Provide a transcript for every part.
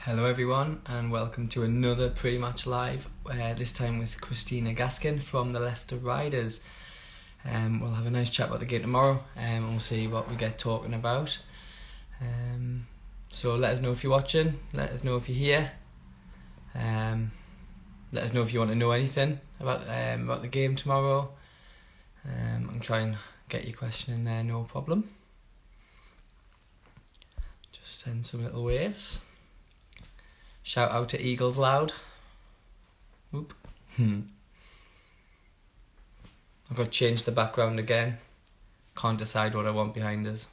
Hello everyone and welcome to another pre-match live, this time with Christina Gaskin from the Leicester Riders. We'll have a nice chat about the game tomorrow and we'll see what we get talking about. So let us know if you're watching, let us know if you're here, let us know if you want to know anything about the game tomorrow. And try and get your question in there, no problem. Just send some little waves. Shout out to Eagles Loud. Whoop. I've got to change the background again. Can't decide what I want behind us.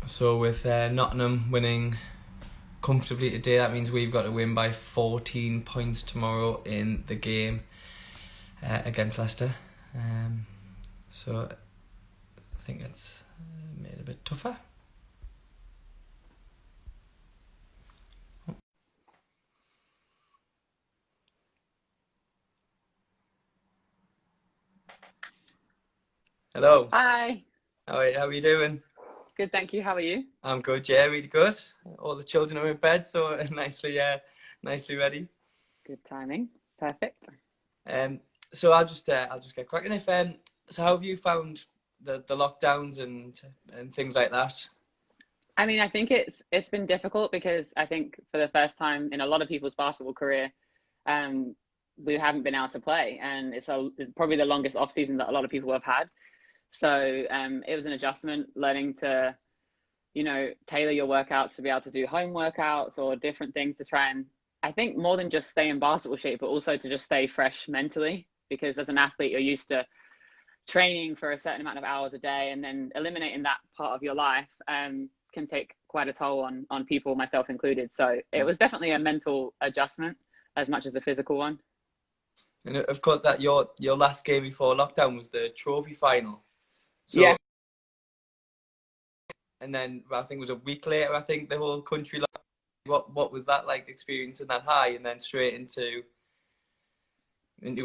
So with Nottingham winning comfortably today, that means we've got to win by 14 points tomorrow in the game against Leicester. So I think it's made it a bit tougher. Hello. Hi. How are you doing? Good, thank you. How are you? I'm good, yeah, really good. All the children are in bed, so nicely ready. Good timing. Perfect. So I'll just get cracking. So how have you found the lockdowns and things like that? I mean, I think it's been difficult because I think for the first time in a lot of people's basketball career, we haven't been able to play, and it's probably the longest off season that a lot of people have had. So it was an adjustment, learning to, tailor your workouts to be able to do home workouts or different things to try and, I think, more than just stay in basketball shape, but also to just stay fresh mentally, because as an athlete, you're used to training for a certain amount of hours a day, and then eliminating that part of your life can take quite a toll on people, myself included. So it was definitely a mental adjustment as much as a physical one. And of course, that your last game before lockdown was the trophy final. So, yeah. And then I think it was a week later, I think the whole country. What was that like, experiencing that high and then straight into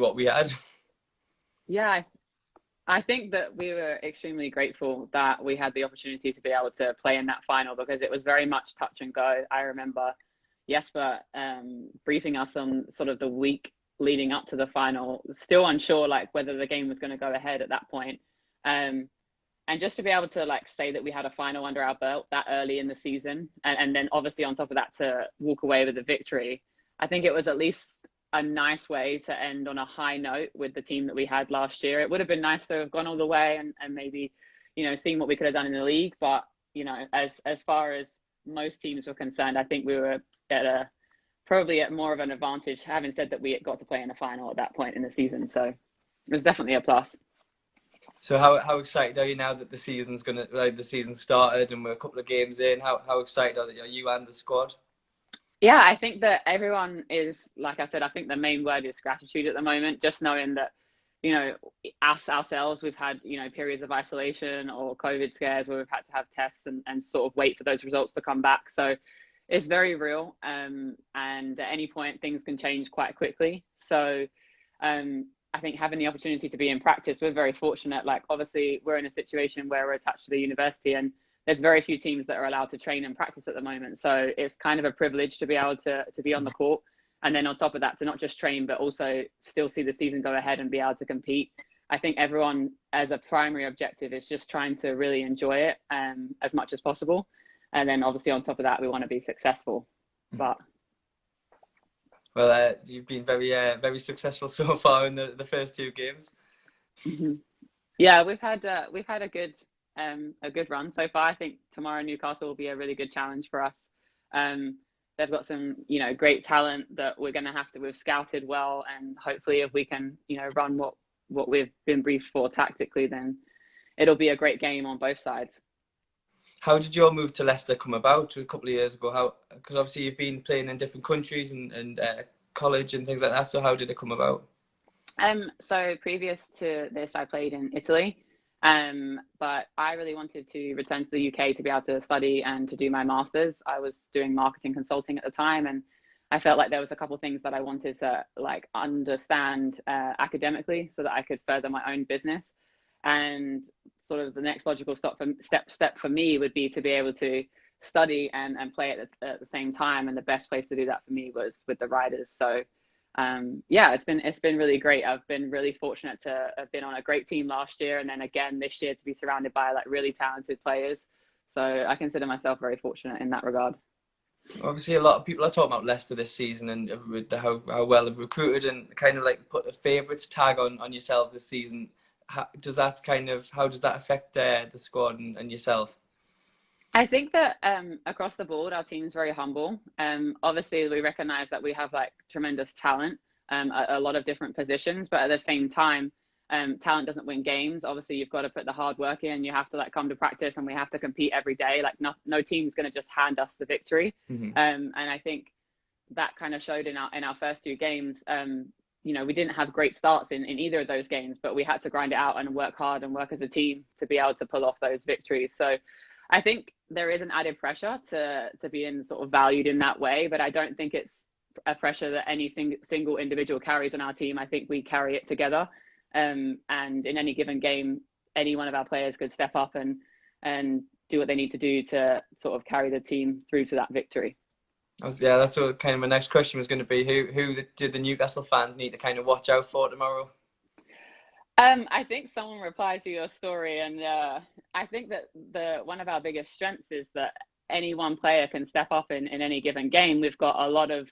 what we had? Yeah, I think that we were extremely grateful that we had the opportunity to be able to play in that final, because it was very much touch and go. I remember Jesper briefing us on sort of the week leading up to the final, still unsure like whether the game was going to go ahead at that point. And just to be able to like say that we had a final under our belt that early in the season, and then obviously on top of that to walk away with a victory, I think it was at least a nice way to end on a high note with the team that we had last year. It would have been nice to have gone all the way and maybe, seeing what we could have done in the league. But, as far as most teams were concerned, I think we were probably at more of an advantage, having said that we got to play in a final at that point in the season. So it was definitely a plus. So how excited are you now that the season started and we're a couple of games in? How excited are you and the squad? Yeah, I think that everyone is, like I said, I think the main word is gratitude at the moment. Just knowing that, us ourselves, we've had, periods of isolation or COVID scares where we've had to have tests and sort of wait for those results to come back. So it's very real. And at any point things can change quite quickly. So I think having the opportunity to be in practice, we're very fortunate. Like, obviously we're in a situation where we're attached to the university, and there's very few teams that are allowed to train and practice at the moment. So it's kind of a privilege to be able to be on the court. And then on top of that, to not just train, but also still see the season go ahead and be able to compete. I think everyone, as a primary objective, is just trying to really enjoy it as much as possible. And then obviously on top of that, we want to be successful. But well, you've been very successful so far in the first two games. Mm-hmm. Yeah, we've had a good run so far. I think tomorrow Newcastle will be a really good challenge for us. They've got some, great talent that we've scouted well, and hopefully if we can, run what we've been briefed for tactically, then it'll be a great game on both sides. How did your move to Leicester come about a couple of years ago? Because obviously you've been playing in different countries and college and things like that. So how did it come about? So previous to this, I played in Italy. But I really wanted to return to the UK to be able to study and to do my master's. I was doing marketing consulting at the time, and I felt like there was a couple of things that I wanted to like understand academically so that I could further my own business. And sort of the next logical step for me would be to be able to study and play at the same time. And the best place to do that for me was with the Riders. So yeah, it's been really great. I've been really fortunate to have been on a great team last year, and then again this year to be surrounded by like really talented players. So I consider myself very fortunate in that regard. Obviously, a lot of people are talking about Leicester this season and how well they've recruited and kind of like put a favourites tag on yourselves this season. How does that affect the squad and yourself? I think that across the board, our team's very humble. Obviously, we recognise that we have like tremendous talent, a lot of different positions, but at the same time, talent doesn't win games. Obviously, you've got to put the hard work in. You have to like come to practice, and we have to compete every day. Like no team's going to just hand us the victory. Mm-hmm. And I think that kind of showed in our first two games. You know, we didn't have great starts in either of those games, but we had to grind it out and work hard and work as a team to be able to pull off those victories. So I think there is an added pressure to being sort of valued in that way, but I don't think it's a pressure that any single individual carries on our team. I think we carry it together. And in any given game, any one of our players could step up and do what they need to do to sort of carry the team through to that victory. Yeah, that's what kind of my next question was going to be. Who did the Newcastle fans need to kind of watch out for tomorrow? I think someone replied to your story, and I think that one of our biggest strengths is that any one player can step up in any given game. We've got a lot of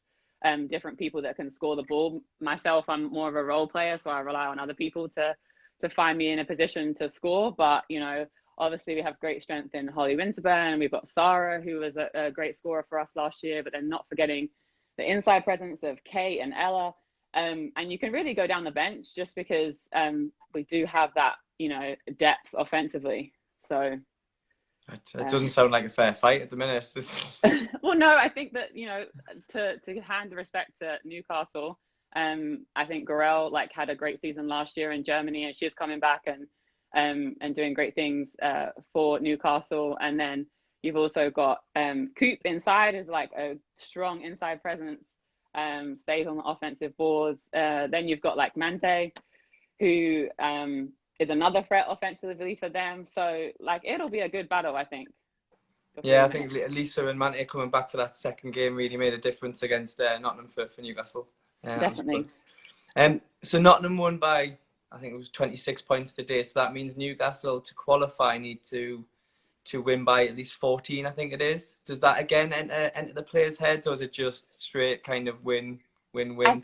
different people that can score the ball. Myself, I'm more of a role player, so I rely on other people to find me in a position to score. But, you know, obviously we have great strength in Holly Winterburn. We've got Sarah, who was a great scorer for us last year, but then not forgetting the inside presence of Kate and Ella. And you can really go down the bench just because we do have that, you know, depth offensively. So it doesn't sound like a fair fight at the minute. Well, no, I think that, you know, to hand the respect to Newcastle, I think Gorel like had a great season last year in Germany, and she's coming back and doing great things for Newcastle. And then you've also got Coop inside is like a strong inside presence. Stays on the offensive boards. Then you've got like Mante, who is another threat offensively for them. So like it'll be a good battle, I think. Yeah, I think Lisa and Mante coming back for that second game really made a difference against Nottingham for Newcastle. Definitely. So Nottingham won by, I think it was 26 points today. So that means Newcastle to qualify need to win by at least 14, I think it is. Does that again enter the players' heads, or is it just straight kind of win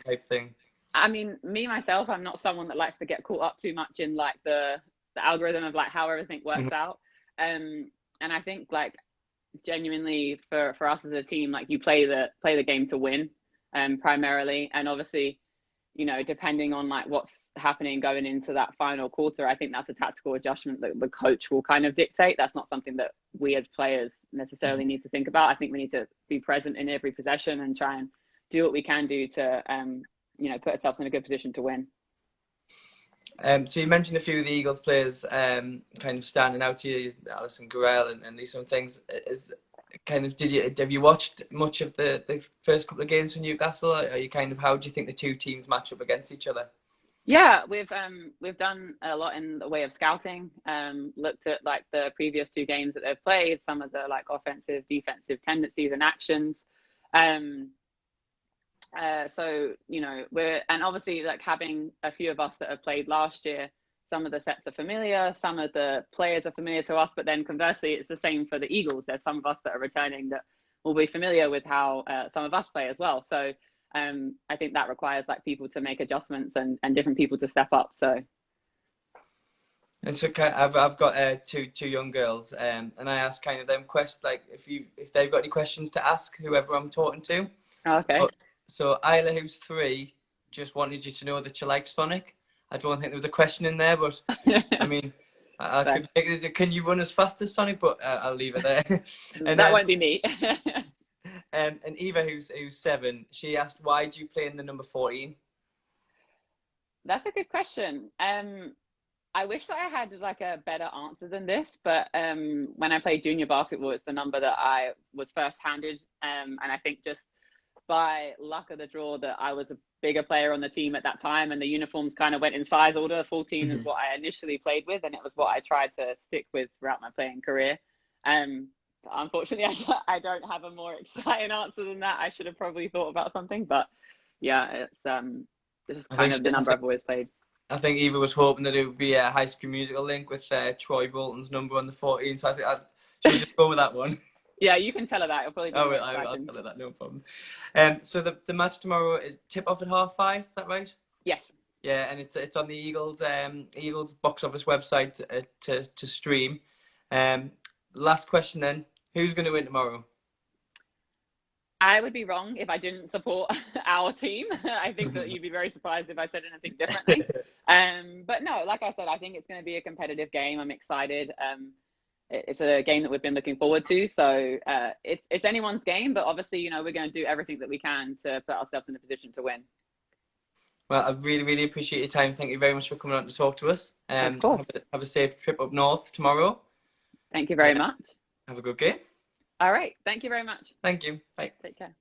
type thing? I mean, myself, I'm not someone that likes to get caught up too much in like the algorithm of like how everything works out. And I think like genuinely for us as a team, like you play the game to win, primarily, and obviously, you know, depending on like what's happening going into that final quarter, I think that's a tactical adjustment that the coach will kind of dictate. That's not something that we as players necessarily need to think about. I think we need to be present in every possession and try and do what we can do to, you know, put ourselves in a good position to win. So you mentioned a few of the Eagles players kind of standing out to you, Alison Gorel and these some things. Have you watched much of the first couple of games from Newcastle? Are you kind of, how do you think the two teams match up against each other? Yeah, we've done a lot in the way of scouting. Looked at like the previous two games that they've played, some of the like offensive, defensive tendencies and actions. So, you know, and obviously like having a few of us that have played last year, some of the sets are familiar, some of the players are familiar to us, but then conversely, it's the same for the Eagles. There's some of us that are returning that will be familiar with how some of us play as well. So I think that requires like people to make adjustments and different people to step up. So. And so I've got two young girls, and I ask kind of them questions, like if they've got any questions to ask whoever I'm talking to. Okay. So Isla, who's 3, just wanted you to know that she likes Sonic. I don't think there was a question in there, but I mean, I could make it. Can you run as fast as Sonic? But I'll leave it there. And that won't be me. And Eva, who's 7, she asked, why do you play in the number 14? That's a good question. I wish that I had like a better answer than this, but when I played junior basketball, it's the number that I was first handed. And I think just by luck of the draw that I was a bigger player on the team at that time, and the uniforms kind of went in size order. Full team is what I initially played with, and it was what I tried to stick with throughout my playing career. Unfortunately, I don't have a more exciting answer than that. I should have probably thought about something, but yeah, it's just kind of the number I've always played. I think Eva was hoping that it would be a High School Musical link with Troy Bolton's number on the 14. So I think should we just go with that one? Yeah, you can tell her that. It'll probably be I'll tell her that, no problem. So the match tomorrow is tip off at 5:30. Is that right? Yes. Yeah, and it's on the Eagles box office website to stream. Last question then: who's going to win tomorrow? I would be wrong if I didn't support our team. I think that you'd be very surprised if I said anything differently. But no, like I said, I think it's going to be a competitive game. I'm excited. It's a game that we've been looking forward to. So it's anyone's game, but obviously, we're going to do everything that we can to put ourselves in a position to win. Well, I really, really appreciate your time. Thank you very much for coming on to talk to us. Of course. Have a safe trip up north tomorrow. Thank you very much. Have a good game. All right. Thank you very much. Thank you. Bye. Take care.